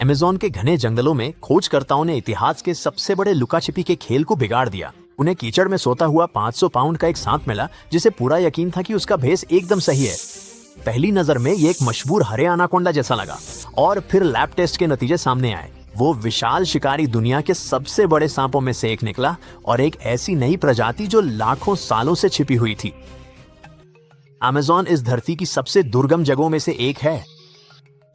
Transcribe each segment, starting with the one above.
Amazon के घने जंगलों में खोजकर्ताओं ने इतिहास के सबसे बड़े लुका छिपी के खेल को बिगाड़ दिया। उन्हें कीचड़ में सोता हुआ 500 पाउंड का एक सांप मिला, जिसे पूरा यकीन था कि उसका भेस एकदम सही है। पहली नजर में ये एक मशहूर हरे एनाकोंडा जैसा लगा, और फिर लैब टेस्ट के नतीजे सामने आए। वो विशाल शिकारी दुनिया के सबसे बड़े सांपों में से एक निकला, और एक ऐसी नई प्रजाति जो लाखों सालों से छिपी हुई थी। अमेज़न इस धरती की सबसे दुर्गम जगहों में से एक है।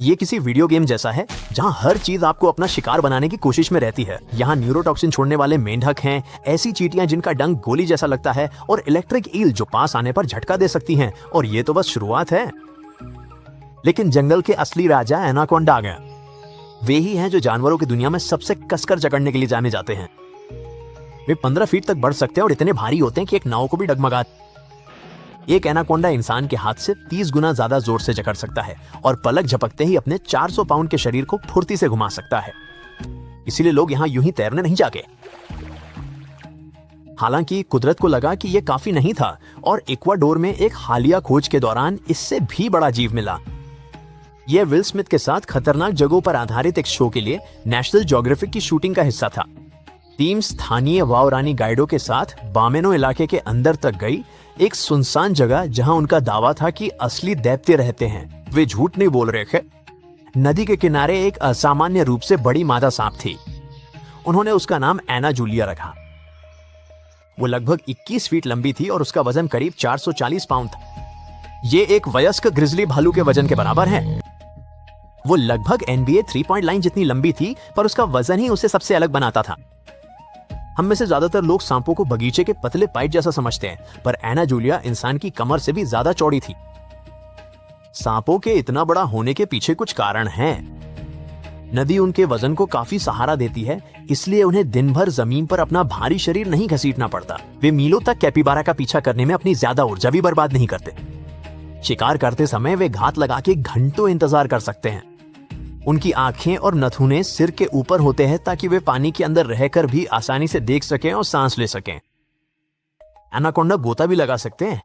ये किसी वीडियो गेम जैसा है, जहां हर चीज आपको अपना शिकार बनाने की कोशिश में रहती है। यहाँ न्यूरोटॉक्सिन छोड़ने वाले मेंढक हैं, ऐसी चींटियां जिनका डंक गोली जैसा लगता है, और इलेक्ट्रिक ईल जो पास आने पर झटका दे सकती हैं। और ये तो बस शुरुआत है। लेकिन जंगल के असली राजा एनाकोंडा आ गया। वे ही हैं जो जानवरों की दुनिया में सबसे कसकर जकड़ने के लिए जाने जाते हैं। वे 15 फीट तक बढ़ सकते हैं और इतने भारी होते हैं कि एक नाव को भी डगमगा। एक एनाकोंडा इंसान के हाथ से 30 गुना ज्यादा जोर से जकड़ सकता है, और पलक झपकते ही अपने 400 पाउंड के शरीर को फुर्ती से घुमा सकता है। इसीलिए लोग यहाँ यूं ही तैरने नहीं जाते। हालांकि कुदरत को लगा कि यह काफी नहीं था, और इक्वाडोर में एक हालिया खोज के दौरान इससे भी बड़ा जीव मिला। यह विल स्मिथ के साथ खतरनाक जगहों पर आधारित एक शो के लिए नेशनल ज्योग्राफिक की शूटिंग का हिस्सा था। टीम स्थानीय वावरानी गाइडों के साथ बामेनो इलाके के अंदर तक गई, एक सुनसान जगह जहां उनका दावा था कि असली दैत्य रहते हैं। वे झूठ नहीं बोल रहे थे। नदी के किनारे एक असामान्य रूप से बड़ी मादा सांप थी। उन्होंने उसका नाम एना जूलिया रखा। वो लगभग 21 फीट लंबी थी और उसका वजन करीब 440 पाउंड था। ये एक वयस्क ग्रिजली भालू के वजन के बराबर है। वो लगभग NBA 3 पॉइंट लाइन जितनी लंबी थी, पर उसका वजन ही उसे सबसे अलग बनाता था। हम में से ज्यादातर लोग सांपों को बगीचे के पतले पाइप जैसा समझते हैं, पर एना जूलिया इंसान की कमर से भी ज्यादा चौड़ी थी। सांपों के इतना बड़ा होने के पीछे कुछ कारण हैं। नदी उनके वजन को काफी सहारा देती है, इसलिए उन्हें दिन भर जमीन पर अपना भारी शरीर नहीं घसीटना पड़ता। वे मीलों तक कैपिबारा का पीछा करने में अपनी ज्यादा ऊर्जा भी बर्बाद नहीं करते। शिकार करते समय वे घात लगा के घंटों इंतजार कर सकते हैं। उनकी आंखें और नथुने सिर के ऊपर होते हैं, ताकि वे पानी के अंदर रहकर भी आसानी से देख सकें और सांस ले सकें। एनाकोंडा गोता भी लगा सकते हैं।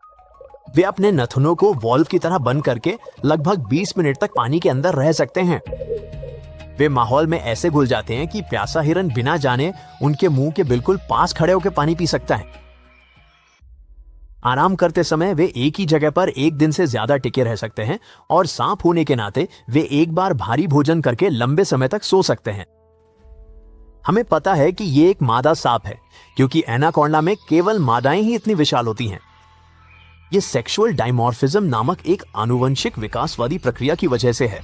वे अपने नथुनों को वॉल्व की तरह बंद करके लगभग 20 मिनट तक पानी के अंदर रह सकते हैं। वे माहौल में ऐसे घुल जाते हैं कि प्यासा हिरन बिना जाने उनके मुंह के बिल्कुल पास खड़े होकर पानी पी सकता है। आराम करते समय वे एक ही जगह पर एक दिन से ज्यादा टिके रह सकते हैं, और सांप होने के नाते वे एक बार भारी भोजन करके लंबे समय तक सो सकते हैं। हमें पता है कि ये एक मादा सांप है, क्योंकि एनाकोंडा में केवल मादाएं ही इतनी विशाल होती हैं। ये सेक्सुअल डायमॉर्फिज्म नामक एक आनुवंशिक विकासवादी प्रक्रिया की वजह से है।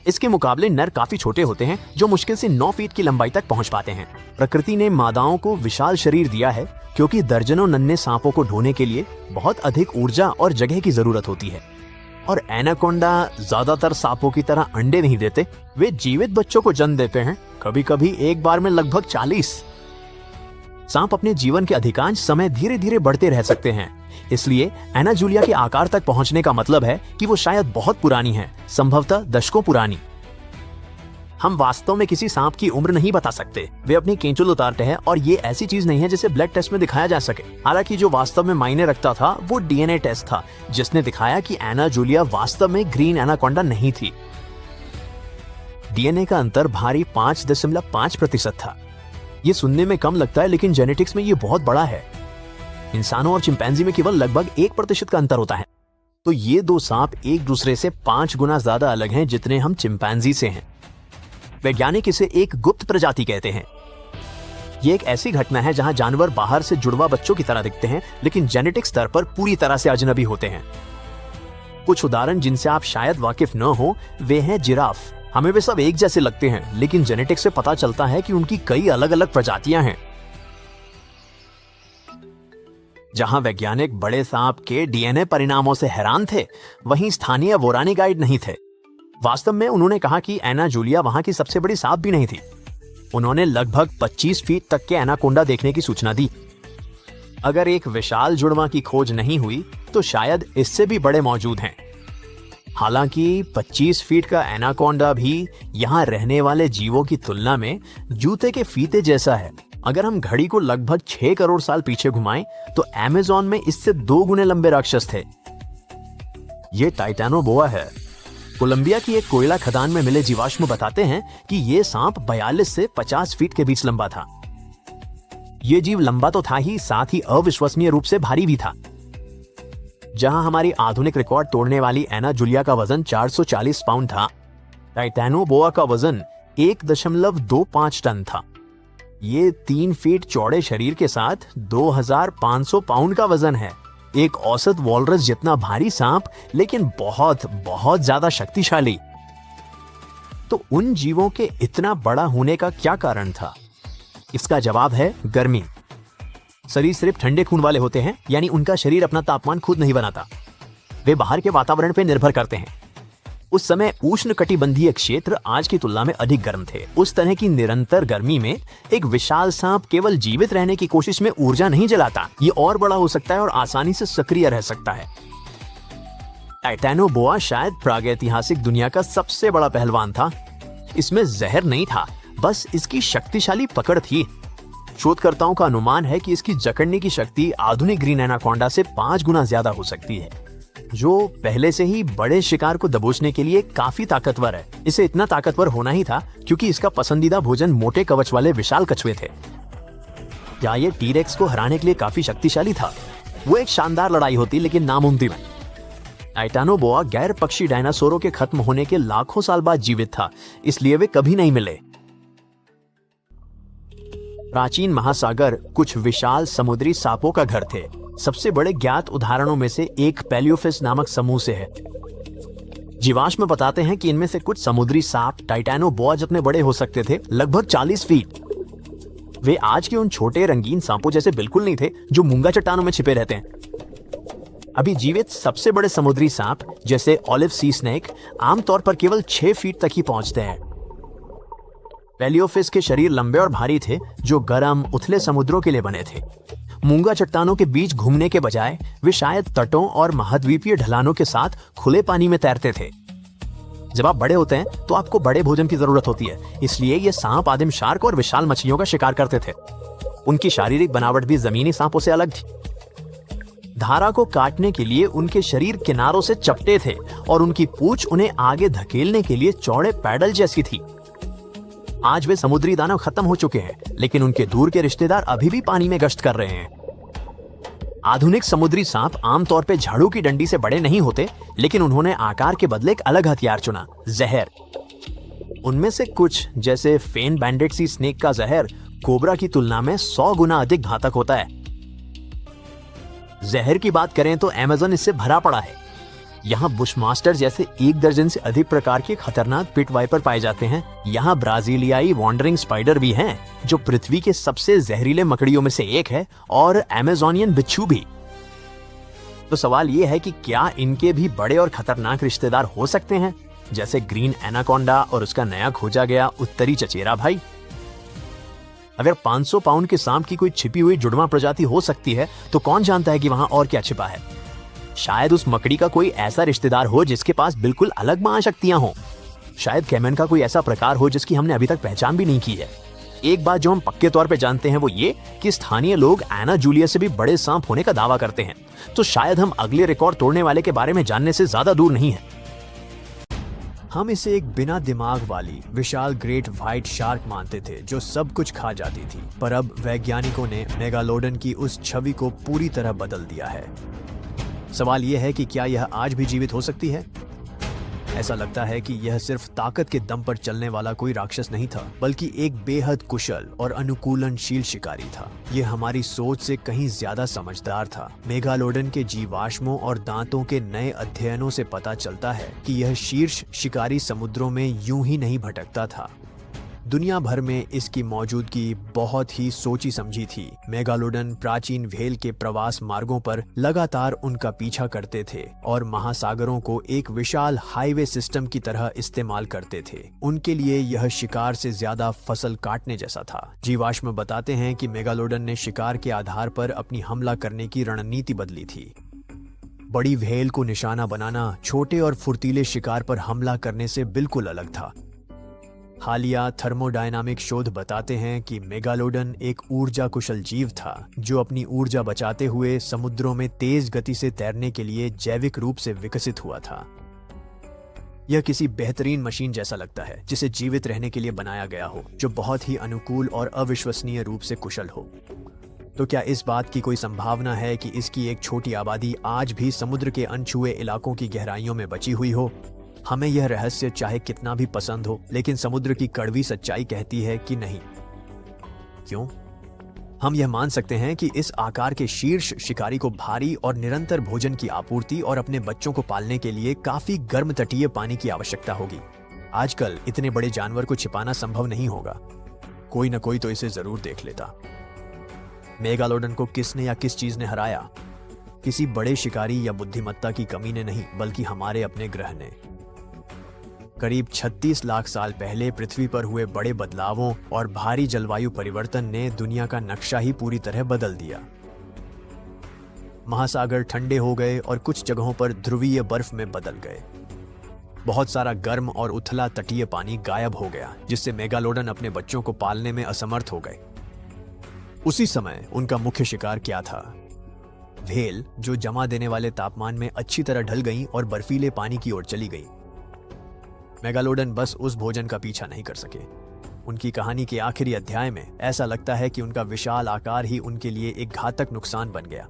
इसके मुकाबले नर काफी छोटे होते हैं, जो मुश्किल से 9 फीट की लंबाई तक पहुंच पाते हैं। प्रकृति ने मादाओं को विशाल शरीर दिया है, क्योंकि दर्जनों नन्हे सांपों को ढोने के लिए बहुत अधिक ऊर्जा और जगह की जरूरत होती है। और एनाकोंडा ज्यादातर सांपों की तरह अंडे नहीं देते। वे जीवित बच्चों को जन्म देते हैं, कभी कभी एक बार में लगभग 40। सांप अपने जीवन के अधिकांश समय धीरे धीरे बढ़ते रह सकते हैं। इसलिए एना जूलिया के आकार तक पहुंचने का मतलब है कि वो शायद बहुत पुरानी है, संभवतः दशकों पुरानी। हम वास्तव में किसी सांप की उम्र नहीं बता सकते। वे अपनी केंचुल उतारते हैं, और ये ऐसी चीज नहीं है जिसे ब्लड टेस्ट में दिखाया जा सके। हालांकि जो वास्तव में मायने रखता था वो DNA टेस्ट था, जिसने दिखाया कि एना जूलिया वास्तव में ग्रीन एनाकोंडा नहीं थी। DNA का अंतर भारी 5.5% था। ये सुनने में कम लगता है, लेकिन जेनेटिक्स में ये बहुत बड़ा है। इंसानों और चिंपैंजी में केवल लगभग 1% का अंतर होता है। तो ये दो सांप एक दूसरे से 5 गुना ज्यादा अलग हैं जितने हम चिंपैंजी से हैं। वैज्ञानिक इसे एक गुप्त प्रजाति कहते हैं। ये एक ऐसी घटना है जहां जानवर बाहर से जुड़वा बच्चों की तरह दिखते हैं, लेकिन जेनेटिक स्तर पर पूरी तरह से अजनबी होते हैं। कुछ उदाहरण जिनसे आप शायद वाकिफ न हो, वे हैं जिराफ। हमें वे सब एक जैसे लगते हैं, लेकिन जेनेटिक्स से पता चलता है कि उनकी कई अलग अलग प्रजातियां हैं। जहां वैज्ञानिक बड़े सांप के DNA परिणामों से हैरान थे, वहीं स्थानीय वोरानी गाइड नहीं थे। वास्तव में उन्होंने कहा कि एना जूलिया वहां की सबसे बड़ी सांप भी नहीं थी। उन्होंने लगभग 25 फीट तक के एनाकोंडा देखने की सूचना दी। अगर एक विशाल जुड़वा की खोज नहीं हुई, तो शायद इससे भी बड़े मौजूद हैं। हालांकि 25 फीट का एनाकोंडा भी यहाँ रहने वाले जीवों की तुलना में जूते के फीते जैसा है। अगर हम घड़ी को लगभग 6 करोड़ साल पीछे घुमाएं, तो अमेज़न में इससे 2 गुने लंबे राक्षस थे। ये टाइटैनोबोआ है। कोलंबिया की एक कोयला खदान में मिले जीवाश्म बताते हैं कि ये सांप 42 से 50 फीट के बीच लंबा था। ये जीव लंबा तो था ही, साथ ही अविश्वसनीय रूप से भारी भी था। जहां हमारी आधुनिक रिकॉर्ड तोड़ने वाली एना जूलिया का वजन 440 पाउंड था, टाइटैनोबोआ का वजन 1.25 टन था। ये 3 फीट चौड़े शरीर के साथ 2500 पाउंड का वजन है। एक औसत वॉलरस जितना भारी सांप, लेकिन बहुत बहुत ज्यादा शक्तिशाली। तो उन जीवों के इतना बड़ा होने का क्या कारण था? इसका जवाब है गर्मी। सरीसृप ठंडे खून वाले होते हैं, यानी उनका शरीर अपना तापमान खुद नहीं बनाता। वे बाहर के वातावरण पर निर्भर करते हैं। उस समय उष्णकटिबंधीय क्षेत्र आज की तुलना में अधिक गर्म थे। उस तरह की निरंतर गर्मी में एक विशाल सांप केवल जीवित रहने की कोशिश में ऊर्जा नहीं जलाता, ये और बड़ा हो सकता है और आसानी से सक्रिय रह सकता है। टाइटैनोबोआ शायद प्रागैतिहासिक दुनिया का सबसे बड़ा पहलवान था। इसमें जहर नहीं था, बस इसकी शक्तिशाली पकड़ थी। शोधकर्ताओं का अनुमान है कि इसकी जकड़ने की शक्ति आधुनिक ग्रीन एनाकोंडा से 5 गुना ज्यादा हो सकती है, जो पहले से ही बड़े शिकार को दबोचने के लिए काफी ताकतवर है। इसे इतना ताकतवर होना ही था क्योंकि इसका पसंदीदा भोजन मोटे कवच वाले विशाल कछुए थे। क्या ये टीरेक्स को हराने के लिए काफी शक्तिशाली था? वो एक शानदार लड़ाई होती, लेकिन नामुमकिन है। टाइटैनोबोआ गैर पक्षी डायनासोरों के खत्म होने के लाखों साल बाद जीवित था, इसलिए वे कभी नहीं मिले। प्राचीन महासागर कुछ विशाल समुद्री सांपों का घर थे। सबसे बड़े ज्ञात उदाहरणों में से एक पैलियोफिस नामक समूह से है। जीवाश्म बताते हैं कि इनमें से कुछ समुद्री सांप टाइटैनोबोआ जितने बड़े हो सकते थे, लगभग 40 फीट। वे आज के उन छोटे रंगीन सांपों जैसे बिल्कुल नहीं थे जो मूंगा चट्टानों में छिपे रहते हैं। अभी जीवित सबसे बड़े समुद्री सांप जैसे ऑलिव सी स्नेक आमतौर पर केवल 6 फीट तक ही पहुंचते हैं। पैलियोफिस के शरीर लंबे और भारी थे, जो गर्म उथले समुद्रों के लिए बने थे। मूंगा चट्टानों के बीच घूमने के बजाय वे शायद तटों और महाद्वीपीय ढलानों के साथ खुले पानी में तैरते थे। जब आप बड़े होते हैं तो आपको बड़े भोजन की जरूरत होती है, इसलिए ये सांप आदिम शार्क और विशाल मछलियों का शिकार करते थे। उनकी शारीरिक बनावट भी जमीनी सांपों से अलग थी। धारा को काटने के लिए उनके शरीर किनारों से चपटे थे और उनकी पूंछ उन्हें आगे धकेलने के लिए चौड़े पैडल जैसी थी। आज वे समुद्री दानव खत्म हो चुके हैं, लेकिन उनके दूर के रिश्तेदार अभी भी पानी में गश्त कर रहे हैं। आधुनिक समुद्री सांप आमतौर पे झाड़ू की डंडी से बड़े नहीं होते, लेकिन उन्होंने आकार के बदले एक अलग हथियार चुना, जहर। उनमें से कुछ जैसे फेन बैंडेड सी स्नेक का जहर कोबरा की तुलना में 100 गुना अधिक घातक होता है। जहर की बात करें तो अमेज़न इससे भरा पड़ा है। यहाँ बुशमास्टर जैसे 1 दर्जन से अधिक प्रकार के खतरनाक पिट वाइपर पाए जाते हैं। यहाँ ब्राजीलियाई वॉन्डरिंग स्पाइडर भी हैं, जो पृथ्वी के सबसे जहरीले मकड़ियों में से एक है, और अमेज़ोनियन बिच्छू भी। तो सवाल ये है कि क्या इनके भी बड़े और खतरनाक रिश्तेदार हो सकते हैं, जैसे ग्रीन एनाकोंडा और उसका नया खोजा गया उत्तरी चचेरा भाई? अगर 500 पाउंड के सांप की कोई छिपी हुई जुड़वा प्रजाति हो सकती है, तो कौन जानता है कि वहां और क्या छिपा है? शायद उस मकड़ी का कोई ऐसा रिश्तेदार हो जिसके पास बिल्कुल अलग महाशक्तियां हो। शायद कैमन का कोई ऐसा प्रकार हो जिसकी हमने अभी तक पहचान भी नहीं की है। एक बात जो हम पक्के तौर पे जानते हैं वो ये कि स्थानीय लोग एना जूलिया से भी बड़े सांप होने का दावा करते हैं। तो शायद हम अगले रिकॉर्ड तोड़ने वाले के बारे में जानने से ज्यादा दूर नहीं है। हम इसे एक बिना दिमाग वाली विशाल ग्रेट व्हाइट शार्क मानते थे जो सब कुछ खा जाती थी, पर अब वैज्ञानिकों ने मेगालोडन की उस छवि को पूरी तरह बदल दिया है। सवाल यह है कि क्या यह आज भी जीवित हो सकती है? ऐसा लगता है कि यह सिर्फ ताकत के दम पर चलने वाला कोई राक्षस नहीं था, बल्कि एक बेहद कुशल और अनुकूलनशील शिकारी था। यह हमारी सोच से कहीं ज्यादा समझदार था। मेगालोडन के जीवाश्मों और दांतों के नए अध्ययनों से पता चलता है कि यह शीर्ष शिकारी समुद्रों में यूं ही नहीं भटकता था। दुनिया भर में इसकी मौजूदगी बहुत ही सोची समझी थी। मेगालोडन प्राचीन व्हेल के प्रवास मार्गों पर लगातार उनका पीछा करते थे और महासागरों को एक विशाल हाईवे सिस्टम की तरह इस्तेमाल करते थे। उनके लिए यह शिकार से ज्यादा फसल काटने जैसा था। जीवाश्म बताते हैं कि मेगालोडन ने शिकार के आधार पर अपनी हमला करने की रणनीति बदली थी। बड़ी व्हेल को निशाना बनाना छोटे और फुर्तीले शिकार पर हमला करने से बिल्कुल अलग था। हालिया थर्मोडायनामिक शोध बताते हैं कि मेगालोडन एक ऊर्जा कुशल जीव था जो अपनी ऊर्जा बचाते हुए समुद्रों में तेज गति से तैरने के लिए जैविक रूप से विकसित हुआ था। यह किसी बेहतरीन मशीन जैसा लगता है जिसे जीवित रहने के लिए बनाया गया हो, जो बहुत ही अनुकूल और अविश्वसनीय रूप से कुशल हो। तो क्या इस बात की कोई संभावना है कि इसकी एक छोटी आबादी आज भी समुद्र के अनछुए इलाकों की गहराइयों में बची हुई हो? हमें यह रहस्य चाहे कितना भी पसंद हो, लेकिन समुद्र की कड़वी सच्चाई कहती है कि नहीं। क्यों? हम यह मान सकते हैं कि इस आकार के शीर्ष शिकारी को भारी और निरंतर भोजन की आपूर्ति और अपने बच्चों को पालने के लिए काफी गर्म तटीय पानी की आवश्यकता होगी। आजकल इतने बड़े जानवर को छिपाना संभव नहीं होगा। कोई न कोई तो इसे जरूर देख लेता। मेगालोडन को किसने या किस चीज ने हराया? किसी बड़े शिकारी या बुद्धिमत्ता की कमी ने नहीं, बल्कि हमारे अपने ग्रह ने। करीब 36 लाख साल पहले पृथ्वी पर हुए बड़े बदलावों और भारी जलवायु परिवर्तन ने दुनिया का नक्शा ही पूरी तरह बदल दिया। महासागर ठंडे हो गए और कुछ जगहों पर ध्रुवीय बर्फ में बदल गए। बहुत सारा गर्म और उथला तटीय पानी गायब हो गया, जिससे मेगालोडन अपने बच्चों को पालने में असमर्थ हो गए। उसी समय उनका मुख्य शिकार क्या था? व्हेल, जो जमा देने वाले तापमान में अच्छी तरह ढल गईं और बर्फीले पानी की ओर चली गईं। मेगालोडन बस उस भोजन का पीछा नहीं कर सके। उनकी कहानी के आखिरी अध्याय में ऐसा लगता है कि उनका विशाल आकार ही उनके लिए एक घातक नुकसान बन गया।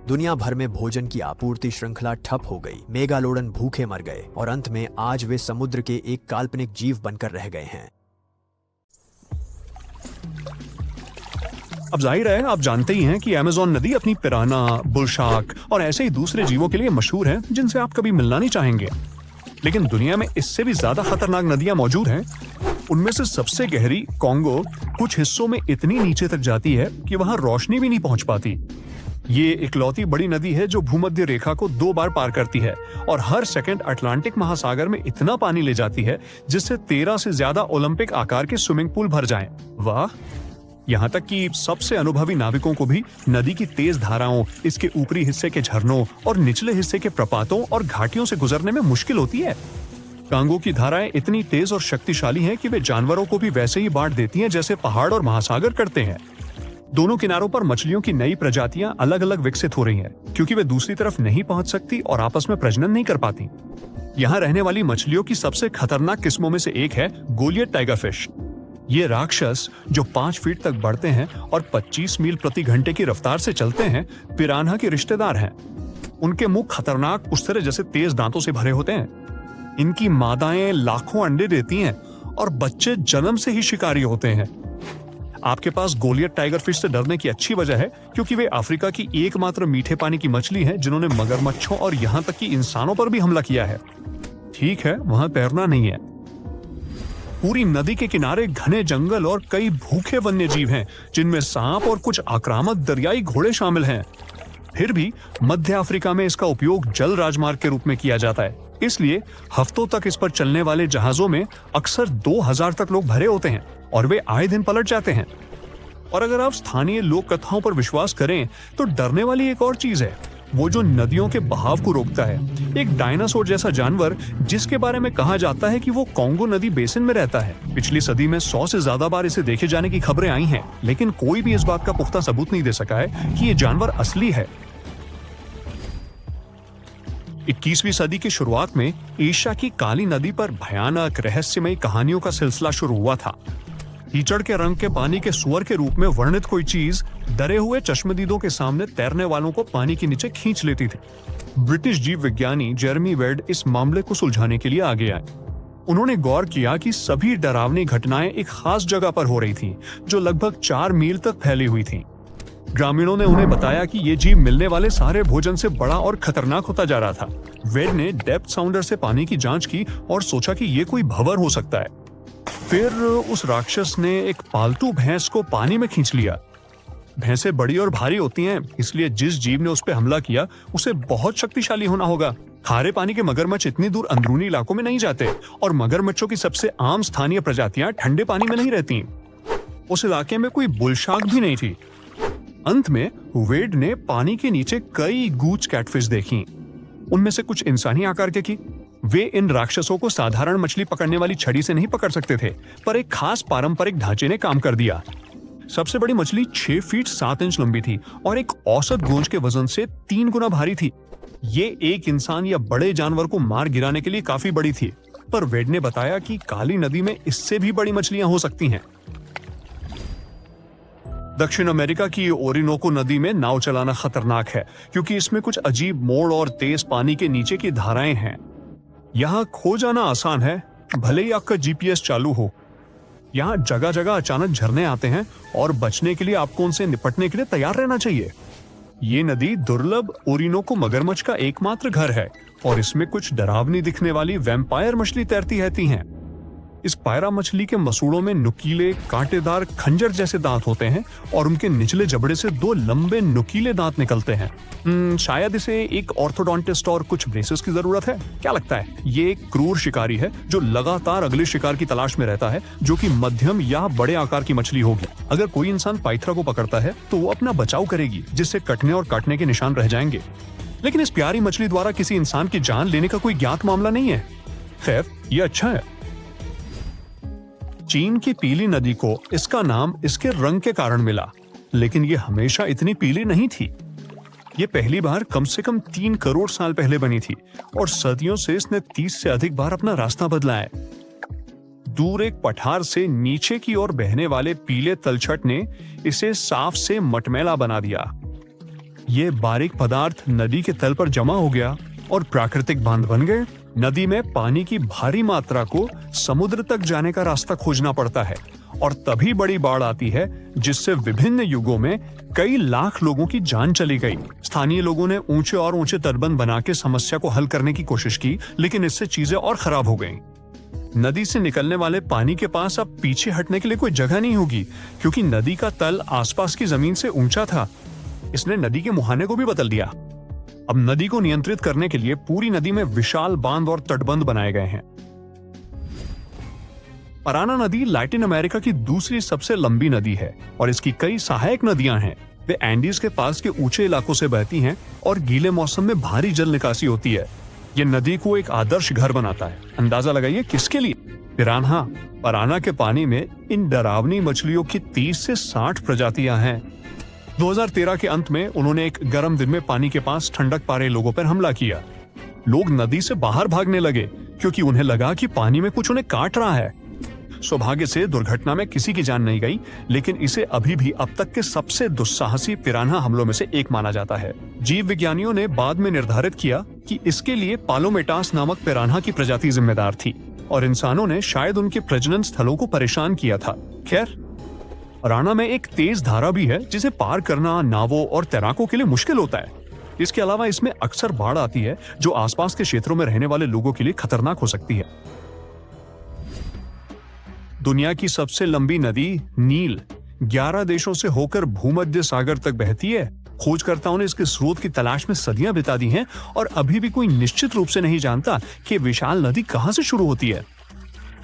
दुनिया भर में भोजन की आपूर्ति श्रृंखला ठप हो गई, मेगालोडन भूखे मर गए और अंत में आज वे समुद्र के एक काल्पनिक जीव बनकर रह गए हैं। अब जाहिर है, आप जानते ही हैं कि अमेज़न नदी अपनी पिराना, बुल शार्क और ऐसे ही दूसरे जीवों के लिए मशहूर है, जिनसे आप कभी मिलना नहीं चाहेंगे। लेकिन दुनिया में इससे भी ज्यादा खतरनाक नदियां मौजूद हैं। उनमें से सबसे गहरी कॉन्गो कुछ हिस्सों में इतनी नीचे तक जाती है कि वहां रोशनी भी नहीं पहुंच पाती। ये इकलौती बड़ी नदी है जो भूमध्य रेखा को 2 बार पार करती है और हर सेकंड अटलांटिक महासागर में इतना पानी ले जाती है जिससे 13 से ज्यादा ओलंपिक आकार के स्विमिंग पूल भर जाएं। वाह! यहाँ तक कि सबसे अनुभवी नाविकों को भी नदी की तेज धाराओं, इसके ऊपरी हिस्से के झरनों और निचले हिस्से के प्रपातों और घाटियों से गुजरने में मुश्किल होती है। कांगो की धाराएं इतनी तेज और शक्तिशाली हैं कि वे जानवरों को भी वैसे ही बांट देती हैं जैसे पहाड़ और महासागर करते हैं। दोनों किनारों पर मछलियों की नई प्रजातियां अलग अलग विकसित हो रही हैं, क्योंकि वे दूसरी तरफ नहीं पहुंच सकती और आपस में प्रजनन नहीं कर पाती। यहाँ रहने वाली मछलियों की सबसे खतरनाक किस्मों में से एक है गोलियत टाइगर फिश। ये राक्षस जो 5 फीट तक बढ़ते हैं और 25 मील प्रति घंटे की रफ्तार से चलते हैं, पिरान्हा के रिश्तेदार हैं। उनके मुंह खतरनाक उस्तरे जैसे तेज दांतों से भरे होते हैं। इनकी मादाएं लाखों अंडे देती हैं और बच्चे जन्म से ही शिकारी होते हैं। आपके पास गोलियत टाइगर फिश से डरने की अच्छी वजह है, क्योंकि वे अफ्रीका की एकमात्र मीठे पानी की मछली है जिन्होंने मगरमच्छों और यहाँ तक कि इंसानों पर भी हमला किया है। ठीक है, वहां तैरना नहीं है। पूरी नदी के किनारे घने जंगल और कई भूखे वन्य जीव हैं, जिनमें सांप और कुछ आक्रामक दरियाई घोड़े शामिल हैं। फिर भी मध्य अफ्रीका में इसका उपयोग जल राजमार्ग के रूप में किया जाता है, इसलिए हफ्तों तक इस पर चलने वाले जहाजों में अक्सर 2000 तक लोग भरे होते हैं और वे आए दिन पलट जाते हैं। और अगर आप स्थानीय लोक कथाओं पर विश्वास करें तो डरने वाली एक और चीज है, वो जो नदियों के बहाव को रोकता है। एक डायनासोर जैसा जानवर जिसके बारे में कहा जाता है कि वो कॉन्गो नदी बेसिन में रहता है। पिछली सदी में 100 से ज्यादा बार इसे देखे जाने की खबरें आई हैं, लेकिन कोई भी इस बात का पुख्ता सबूत नहीं दे सका है कि ये जानवर असली है। 21वीं सदी की शुरुआत में एशिया की काली नदी पर भयानक रहस्यमयी कहानियों का सिलसिला शुरू हुआ था। कीचड़ के रंग के पानी के सुअर के रूप में वर्णित कोई चीज डरे हुए चश्मदीदों के सामने तैरने वालों को पानी के नीचे खींच लेती थी। ब्रिटिश जीव विज्ञानी जेरेमी वेड इस मामले को सुलझाने के लिए आगे आए। उन्होंने गौर किया कि सभी डरावनी घटनाएं एक खास जगह पर हो रही थीं, जो लगभग 4 मील तक फैली हुई थीं। ग्रामीणों ने उन्हें बताया कि ये जीव मिलने वाले सारे भोजन से बड़ा और खतरनाक होता जा रहा था। वेड ने डेप्थ साउंडर से पानी की जांच की और सोचा कि ये कोई भंवर हो सकता है। फिर उस राक्षस ने एक पालतू भैंस को पानी में खींच लिया। भैंसें बड़ी और भारी होती हैं, इसलिए जिस जीव ने उस पर हमला किया उसे बहुत शक्तिशाली होना होगा। खारे पानी के मगरमच्छ इतनी दूर अंदरूनी इलाकों में नहीं जाते और मगरमच्छों की सबसे आम स्थानीय प्रजातियां ठंडे पानी में नहीं रहती। उस इलाके में कोई बुल शार्क भी नहीं थी। अंत में वेड ने पानी के नीचे कई गूच कैटफिश देखी। उनमें से कुछ इंसानी आकार के थी। वे इन राक्षसों को साधारण मछली पकड़ने वाली छड़ी से नहीं पकड़ सकते थे, पर एक खास पारंपरिक ढांचे ने काम कर दिया। सबसे बड़ी मछली 6 फीट 7 इंच लंबी थी और एक औसत गोंज के वजन से 3 गुना भारी थी। ये एक इंसान या बड़े जानवर को मार गिराने के लिए काफी बड़ी थी। पर वेड ने बताया कि काली नदी में इससे भी बड़ी मछलियां हो सकती हैं। दक्षिण अमेरिका की ओरिनोको नदी में नाव चलाना खतरनाक है क्योंकि इसमें कुछ अजीब मोड़ और तेज पानी के नीचे की धाराएं हैं। यहाँ खो जाना आसान है, भले ही आपका जीपीएस चालू हो। यहाँ जगह जगह अचानक झरने आते हैं और बचने के लिए आपको उनसे निपटने के लिए तैयार रहना चाहिए। ये नदी दुर्लभ ओरिनोको मगरमच्छ का एकमात्र घर है और इसमें कुछ डरावनी दिखने वाली वैम्पायर मछली तैरती रहती हैं। इस पायरा मछली के मसूड़ों में नुकीले कांटेदार खंजर जैसे दांत होते हैं और उनके निचले जबड़े से 2 लंबे नुकीले दांत निकलते हैं। शायद इसे एक ऑर्थोडोंटिस्ट और कुछ ब्रेसेस की जरूरत है। क्या लगता है? ये एक क्रूर शिकारी है जो लगातार अगले शिकार की तलाश में रहता है, जो कि मध्यम या बड़े आकार की मछली होगी। अगर कोई इंसान पाइथरा को पकड़ता है तो वो अपना बचाव करेगी, जिससे कटने और काटने के निशान रह जाएंगे। लेकिन इस प्यारी मछली द्वारा किसी इंसान की जान लेने का कोई ज्ञात मामला नहीं है। खैर, ये अच्छा है। चीन की पीली नदी को इसका नाम इसके रंग के कारण मिला, लेकिन ये हमेशा इतनी पीली नहीं थी। ये पहली बार कम से कम 3 करोड़ साल पहले बनी थी और सदियों से इसने 30 से अधिक बार अपना रास्ता बदला है। दूर एक पठार से नीचे की ओर बहने वाले पीले तलछट ने इसे साफ से मटमैला बना दिया। ये बारीक पदार्थ नदी के तल पर जमा हो गया और प्राकृतिक बांध बन गए। नदी में पानी की भारी मात्रा को समुद्र तक जाने का रास्ता खोजना पड़ता है और तभी बड़ी बाढ़ आती है, जिससे विभिन्न युगों में कई लाख लोगों की जान चली गई। स्थानीय लोगों ने ऊंचे और ऊंचे तटबंध बना के समस्या को हल करने की कोशिश की, लेकिन इससे चीजें और खराब हो गईं। नदी से निकलने वाले पानी के पास अब पीछे हटने के लिए कोई जगह नहीं होगी, क्योंकि नदी का तल आसपास की जमीन से ऊंचा था। इसने नदी के मुहाने को भी बदल दिया। अब नदी को नियंत्रित करने के लिए पूरी नदी में विशाल बांध और तटबंध बनाए गए हैं। पराना नदी लैटिन अमेरिका की दूसरी सबसे लंबी नदी है और इसकी कई सहायक नदियां हैं। वे एंडीज के पास के ऊंचे इलाकों से बहती हैं और गीले मौसम में भारी जल निकासी होती है। यह नदी को एक आदर्श घर बनाता है। अंदाजा लगाइए किसके लिए? पिरान्हा। पराना के पानी में इन डरावनी मछलियों की 30 से 60 प्रजातियां हैं। 2013 के अंत में उन्होंने एक गर्म दिन में पानी के पास ठंडक पा रहे लोगों पर हमला किया। लोग नदी से बाहर भागने लगे क्योंकि उन्हें लगा कि पानी में कुछ उन्हें काट रहा है। सौभाग्य से दुर्घटना में किसी की जान नहीं गई, लेकिन इसे अभी भी अब तक के सबसे दुस्साहसी पिरान्हा हमलों में से एक माना जाता है। जीव विज्ञानियों ने बाद में निर्धारित किया कि इसके लिए पालोमेटास नामक पिरान्हा की प्रजाति जिम्मेदार थी और इंसानों ने शायद उनके प्रजनन स्थलों को परेशान किया था। खैर, राणा में एक तेज धारा भी है जिसे पार करना नावों और तैराकों के लिए मुश्किल होता है। इसके अलावा इसमें अक्सर बाढ़ आती है, जो आसपास के क्षेत्रों में रहने वाले लोगों के लिए खतरनाक हो सकती है। दुनिया की सबसे लंबी नदी नील 11 देशों से होकर भूमध्य सागर तक बहती है। खोजकर्ताओं ने इसके स्रोत की तलाश में सदियां बिता दी हैं और अभी भी कोई निश्चित रूप से नहीं जानता कि विशाल नदी कहां से शुरू होती है।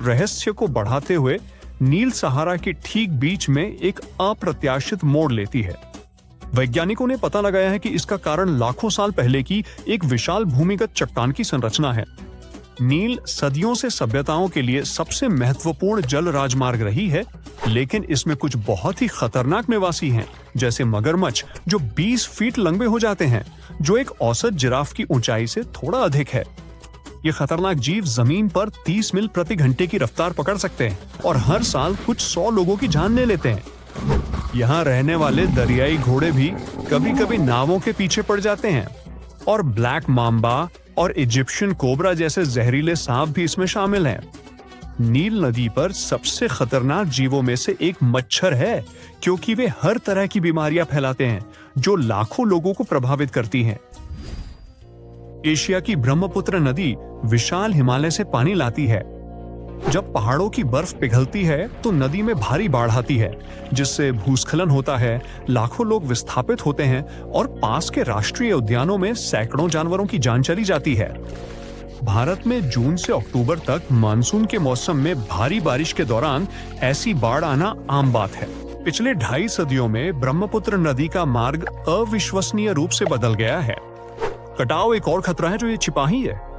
रहस्य को बढ़ाते हुए नील सहारा के ठीक बीच में एक अप्रत्याशित मोड़ लेती है। वैज्ञानिकों ने पता लगाया है कि इसका कारण लाखों साल पहले की एक विशाल भूमिगत चट्टान की संरचना है। नील सदियों से सभ्यताओं के लिए सबसे महत्वपूर्ण जल राजमार्ग रही है, लेकिन इसमें कुछ बहुत ही खतरनाक निवासी हैं, जैसे मगरमच्छ जो 20 फीट लंबे हो जाते हैं, जो एक औसत जिराफ की ऊंचाई से थोड़ा अधिक है। ये खतरनाक जीव जमीन पर 30 मील प्रति घंटे की रफ्तार पकड़ सकते हैं और हर साल कुछ 100 लोगों की जान ले लेते हैं। यहाँ रहने वाले दरियाई घोड़े भी कभी-कभी नावों के पीछे पड़ जाते हैं और ब्लैक माम्बा और इजिप्शियन कोबरा जैसे जहरीले सांप भी इसमें शामिल हैं। नील नदी पर सबसे खतरनाक जीवों में से एक मच्छर है, क्योंकि वे हर तरह की बीमारियां फैलाते हैं जो लाखों लोगों को प्रभावित करती हैं। एशिया की ब्रह्मपुत्र नदी विशाल हिमालय से पानी लाती है। जब पहाड़ों की बर्फ पिघलती है तो नदी में भारी बाढ़ आती है, जिससे भूस्खलन होता है, लाखों लोग विस्थापित होते हैं और पास के राष्ट्रीय उद्यानों में सैकड़ों जानवरों की जान चली जाती है। भारत में जून से अक्टूबर तक मानसून के मौसम में भारी बारिश के दौरान ऐसी बाढ़ आना आम बात है। पिछले 2.5 सदियों में ब्रह्मपुत्र नदी का मार्ग अविश्वसनीय रूप से बदल गया है। कटाव एक और खतरा है जो ये छिपा ही है।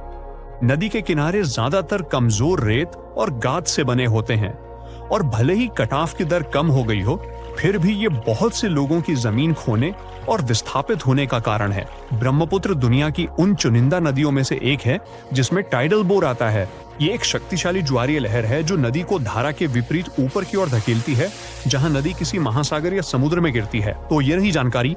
नदी के किनारे ज्यादातर कमजोर रेत और गाद से बने होते हैं और भले ही कटाव की दर कम हो गई हो, फिर भी ये बहुत से लोगों की जमीन खोने और विस्थापित होने का कारण है। ब्रह्मपुत्र दुनिया की उन चुनिंदा नदियों में से एक है जिसमें टाइडल बोर आता है। ये एक शक्तिशाली ज्वारीय लहर है जो नदी को धारा के विपरीत ऊपर की ओर धकेलती है, जहां नदी किसी महासागर या समुद्र में गिरती है। तो ये रही जानकारी